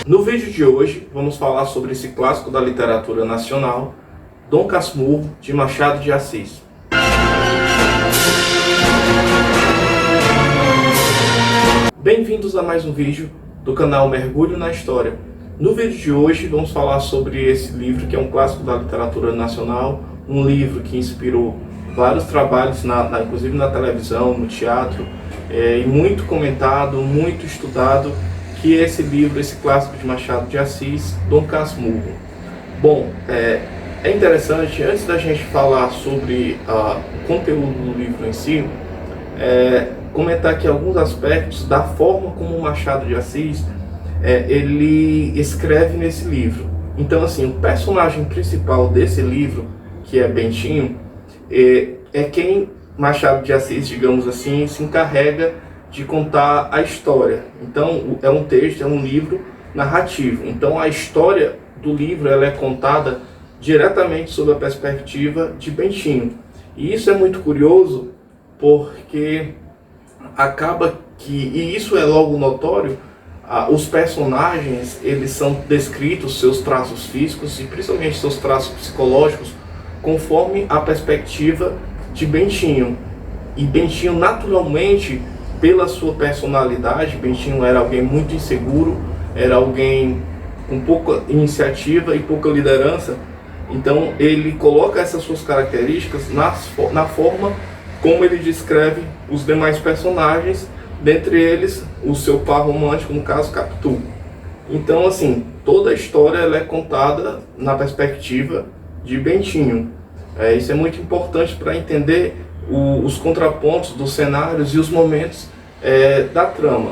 No vídeo de hoje, vamos falar sobre esse clássico da literatura nacional, Dom Casmurro, de Machado de Assis. Bem-vindos a mais um vídeo do canal Mergulho na História. No vídeo de hoje, vamos falar sobre esse livro, que é um clássico da literatura nacional, um livro que inspirou vários trabalhos, inclusive na televisão, no teatro, e muito comentado, muito estudado, que é esse livro, esse clássico de Machado de Assis, Dom Casmurro. Bom, é interessante, antes da gente falar sobre o conteúdo do livro em si, comentar aqui alguns aspectos da forma como Machado de Assis ele escreve nesse livro. Então, assim, o personagem principal desse livro, que é Bentinho, é quem Machado de Assis, digamos assim, se encarrega de contar a história. Então, é um texto, é um livro narrativo. Então, a história do livro ela é contada diretamente sob a perspectiva de Bentinho. E isso é muito curioso, porque acaba que, e isso é logo notório, os personagens, eles são descritos, seus traços físicos e principalmente seus traços psicológicos, conforme a perspectiva de Bentinho. E Bentinho, naturalmente, pela sua personalidade, Bentinho era alguém muito inseguro, era alguém com pouca iniciativa e pouca liderança. Então ele coloca essas suas características na forma como ele descreve os demais personagens, dentre eles o seu par romântico, no caso Capitu. Então, assim, toda a história ela é contada na perspectiva de Bentinho. Isso é muito importante para entender os contrapontos dos cenários e os momentos da trama.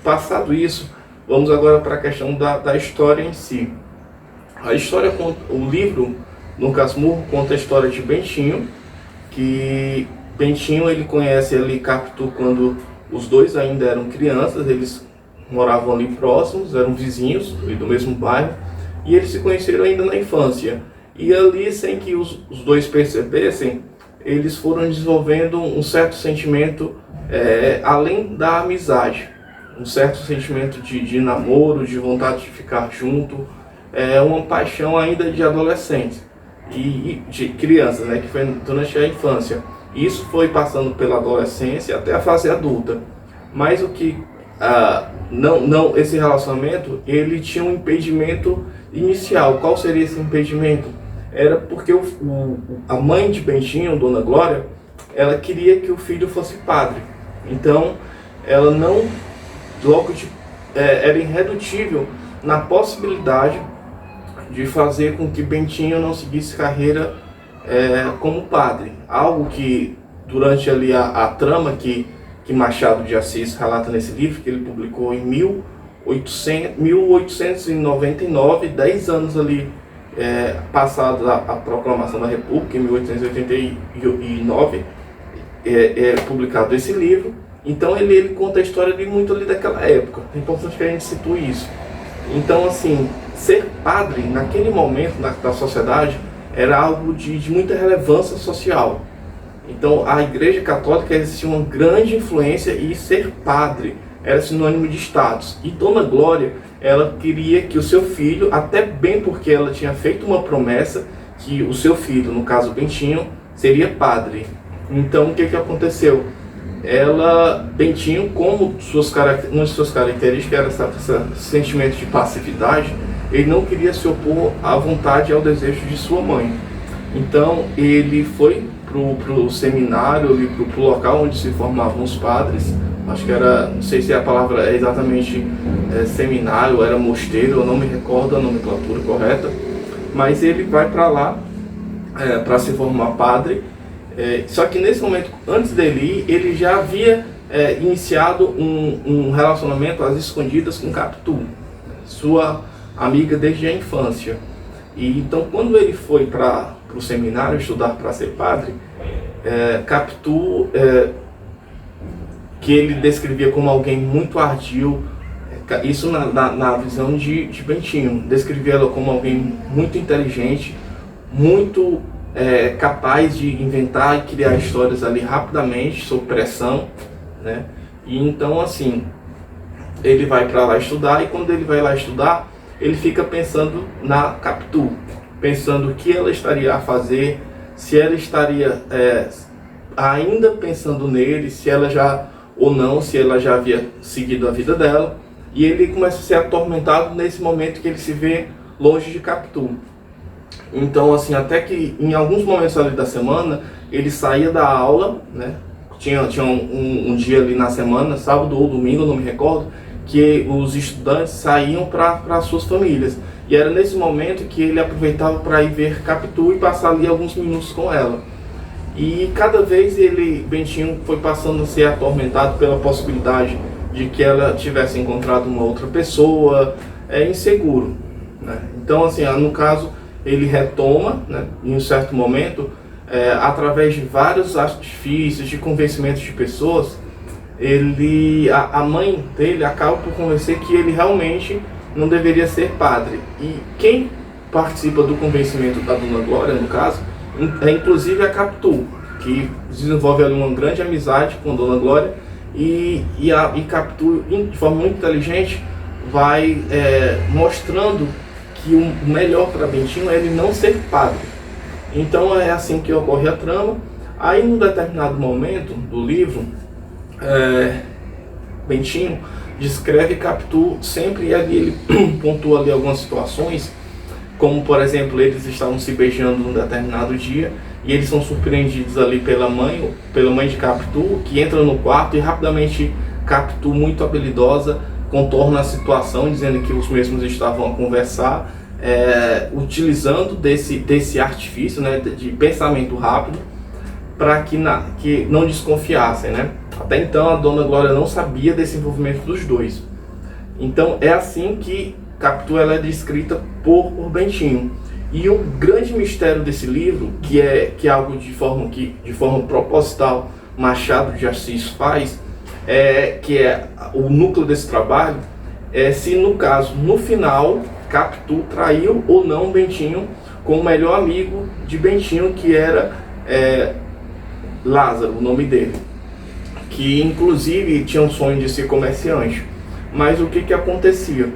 Passado isso, vamos agora para a questão da história em si. A história, o livro Dom Casmurro conta a história de Bentinho, que Bentinho ele conhece ali Capitu quando os dois ainda eram crianças, eles moravam ali próximos, eram vizinhos ali do mesmo bairro, e eles se conheceram ainda na infância. E ali, sem que os dois percebessem, eles foram desenvolvendo um certo sentimento além da amizade, um certo sentimento de namoro, de vontade de ficar junto, uma paixão ainda de adolescente e de criança, né, que foi durante a infância. Isso foi passando pela adolescência até a fase adulta. Mas o que esse relacionamento ele tinha um impedimento inicial. Qual seria esse impedimento? Era porque a mãe de Bentinho, Dona Glória, ela queria que o filho fosse padre. Então, ela não, era irredutível na possibilidade de fazer com que Bentinho não seguisse carreira como padre. Algo que, durante ali a trama que Machado de Assis relata nesse livro, que ele publicou em 1899, 10 anos ali passado a proclamação da República, em 1889, publicado esse livro. Então ele conta a história de muito ali daquela época. É importante que a gente situe isso. Então, assim, ser padre naquele momento da sociedade era algo de muita relevância social. Então a Igreja Católica exercia uma grande influência e ser padre era sinônimo de status. E Dona Glória, ela queria que o seu filho, até bem porque ela tinha feito uma promessa que o seu filho, no caso Bentinho, seria padre. Então o que aconteceu? Bentinho, como uma de suas características era esse sentimento de passividade, ele não queria se opor à vontade e ao desejo de sua mãe. Então ele foi pro seminário, pro local onde se formavam os padres. Acho que era, não sei se a palavra é exatamente seminário, era mosteiro, eu não me recordo a nomenclatura correta, mas ele vai para lá para se formar padre. Só que nesse momento, antes dele ir, ele já havia iniciado um relacionamento às escondidas com Capitu, sua amiga desde a infância. E então, quando ele foi para o seminário estudar para ser padre, Capitu, que ele descrevia como alguém muito ardil, isso na visão de Bentinho, descrevia ela como alguém muito inteligente, muito capaz de inventar e criar histórias ali rapidamente, sob pressão, né? E então, assim, ele vai para lá estudar, e quando ele vai lá estudar, ele fica pensando na Capitu, pensando o que ela estaria a fazer, se ela estaria ainda pensando nele, se ela já ou não, se ela já havia seguido a vida dela, e ele começa a ser atormentado nesse momento que ele se vê longe de Capitu. Então, assim, até que em alguns momentos ali da semana, ele saía da aula, né? Tinha um dia ali na semana, sábado ou domingo, não me recordo, que os estudantes saíam para suas famílias. E era nesse momento que ele aproveitava para ir ver Capitu e passar ali alguns minutos com ela. E cada vez Bentinho foi passando a ser atormentado pela possibilidade de que ela tivesse encontrado uma outra pessoa, inseguro, né? Então, assim, no caso, ele retoma, né, em um certo momento, através de vários artifícios, de convencimentos de pessoas, a mãe dele acaba por convencer que ele realmente não deveria ser padre. E quem participa do convencimento da Dona Glória, no caso, é inclusive a Capitu, que desenvolve ali uma grande amizade com a Dona Glória, e Capitu, de forma muito inteligente, vai mostrando que o melhor para Bentinho é ele não ser padre. Então é assim que ocorre a trama. Aí, num determinado momento do livro, Bentinho descreve Capitu sempre, e ali ele pontua ali algumas situações, como por exemplo, eles estavam se beijando num determinado dia, e eles são surpreendidos ali pela mãe de Capitu, que entra no quarto, e rapidamente Capitu, muito habilidosa, contorna a situação, dizendo que os mesmos estavam a conversar, utilizando desse artifício, né, de pensamento rápido, para que não desconfiassem, né? Até então a Dona Glória não sabia desse envolvimento dos dois. Então é assim que Capitu ela é descrita por Bentinho. E o grande mistério desse livro, que é algo de forma proposital Machado de Assis faz, que é o núcleo desse trabalho, se no caso, no final, Capitu traiu ou não Bentinho com o melhor amigo de Bentinho, que era Lázaro, o nome dele, que inclusive tinha um sonho de ser comerciante. Mas o que acontecia?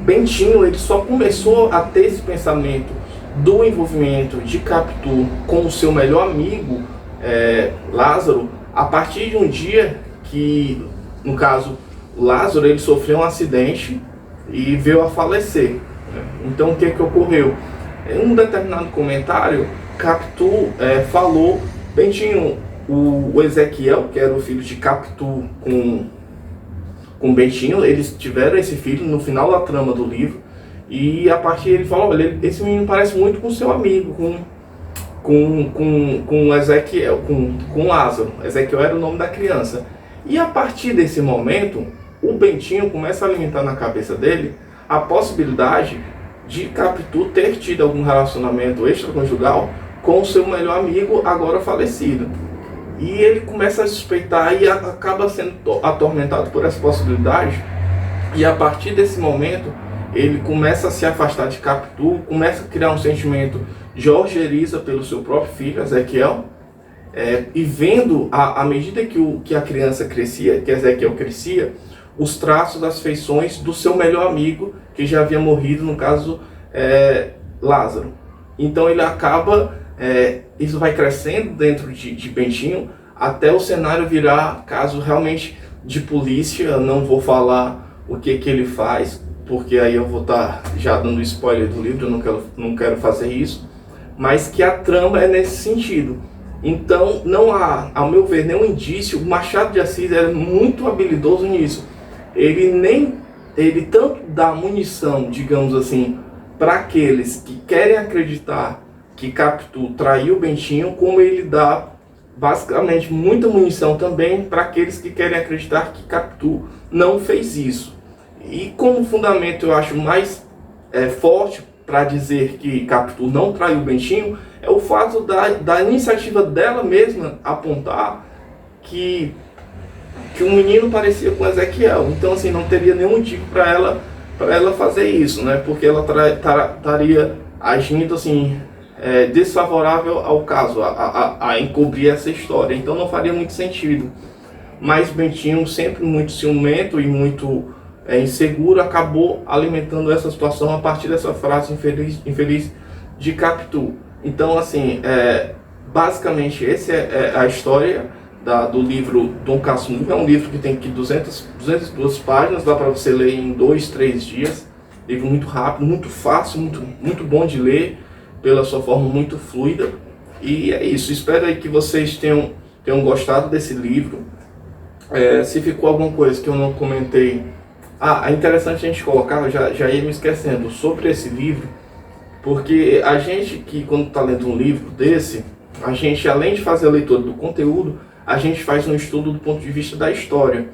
Bentinho ele só começou a ter esse pensamento do envolvimento de Capitu com o seu melhor amigo, Lázaro, a partir de um dia que, no caso, Lázaro ele sofreu um acidente e veio a falecer, né? Então o que ocorreu? Em um determinado comentário, Capitu falou: Bentinho, o Ezequiel, que era o filho de Capitu com Bentinho, eles tiveram esse filho no final da trama do livro, e a partir ele falou: olha, esse menino parece muito com seu amigo, com Ezequiel, com Lázaro. Ezequiel era o nome da criança. E a partir desse momento, o Bentinho começa a alimentar na cabeça dele a possibilidade de Capitu ter tido algum relacionamento extraconjugal com o seu melhor amigo, agora falecido. E ele começa a suspeitar e acaba sendo atormentado por essa possibilidade. E a partir desse momento, ele começa a se afastar de Capitu, começa a criar um sentimento de orgeriza pelo seu próprio filho, Ezequiel, e vendo, à medida que a criança crescia, que Ezequiel crescia, os traços das feições do seu melhor amigo, que já havia morrido, no caso, Lázaro. Então ele acaba, isso vai crescendo dentro de Bentinho, até o cenário virar caso realmente de polícia. Não vou falar o que ele faz, porque aí eu vou estar já dando spoiler do livro, eu não quero fazer isso, mas que a trama é nesse sentido. Então não há, ao meu ver, nenhum indício. O Machado de Assis era muito habilidoso nisso. Ele tanto dá munição, digamos assim, para aqueles que querem acreditar que Capitu traiu Bentinho, como ele dá basicamente muita munição também para aqueles que querem acreditar que Capitu não fez isso. E como fundamento eu acho mais forte para dizer que Capitu não traiu Bentinho, é o fato da iniciativa dela mesma apontar que o menino parecia com Ezequiel. Então assim, não teria nenhum motivo para ela fazer isso, né? Porque ela estaria agindo assim, desfavorável ao caso, a encobrir essa história. Então não faria muito sentido. mas Bentinho, sempre muito ciumento e muito inseguro, acabou alimentando essa situação a partir dessa frase infeliz de Capitu. Então, assim, basicamente, essa é a história do livro Dom Casmurro. É um livro que tem aqui 202 páginas, dá para você ler em 2, 3 dias. Livro muito rápido, muito fácil, muito bom de ler, pela sua forma muito fluida. E é isso, espero aí que vocês tenham gostado desse livro. Se ficou alguma coisa que eu não comentei, é interessante a gente colocar, eu já ia me esquecendo, sobre esse livro, porque a gente que quando está lendo um livro desse, a gente, além de fazer a leitura do conteúdo, a gente faz um estudo do ponto de vista da história.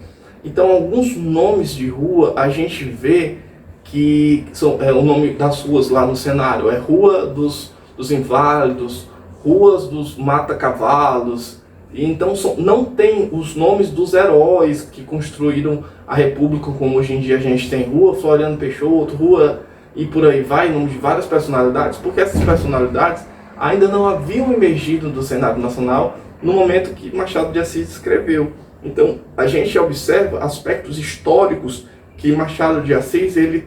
Então, alguns nomes de rua a gente vê que são o nome das ruas lá no cenário, Rua dos Inválidos, Ruas dos Mata-Cavalos. Então não tem os nomes dos heróis que construíram a República, como hoje em dia a gente tem Rua Floriano Peixoto, Rua e por aí vai, nome de várias personalidades, porque essas personalidades ainda não haviam emergido do cenário nacional no momento que Machado de Assis escreveu. Então a gente observa aspectos históricos que Machado de Assis ele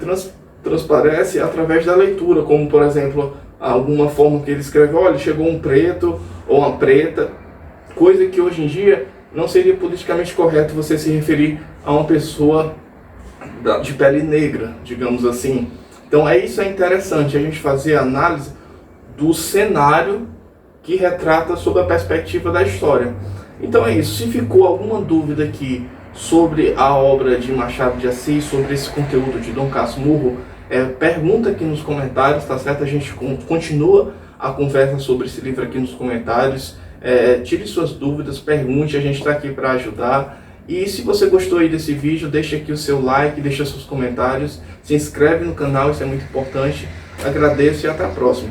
transparece através da leitura, como por exemplo, alguma forma que ele escreveu, olha, chegou um preto ou uma preta, coisa que hoje em dia não seria politicamente correto você se referir a uma pessoa de pele negra, digamos assim. Então isso é interessante, a gente fazer a análise do cenário que retrata sob a perspectiva da história. Então é isso, se ficou alguma dúvida aqui sobre a obra de Machado de Assis, sobre esse conteúdo de Dom Casmurro, pergunta aqui nos comentários, tá certo? A gente continua a conversa sobre esse livro aqui nos comentários. Tire suas dúvidas, pergunte, a gente está aqui para ajudar. E se você gostou aí desse vídeo, deixa aqui o seu like, deixa seus comentários, se inscreve no canal, isso é muito importante. Agradeço e até a próxima.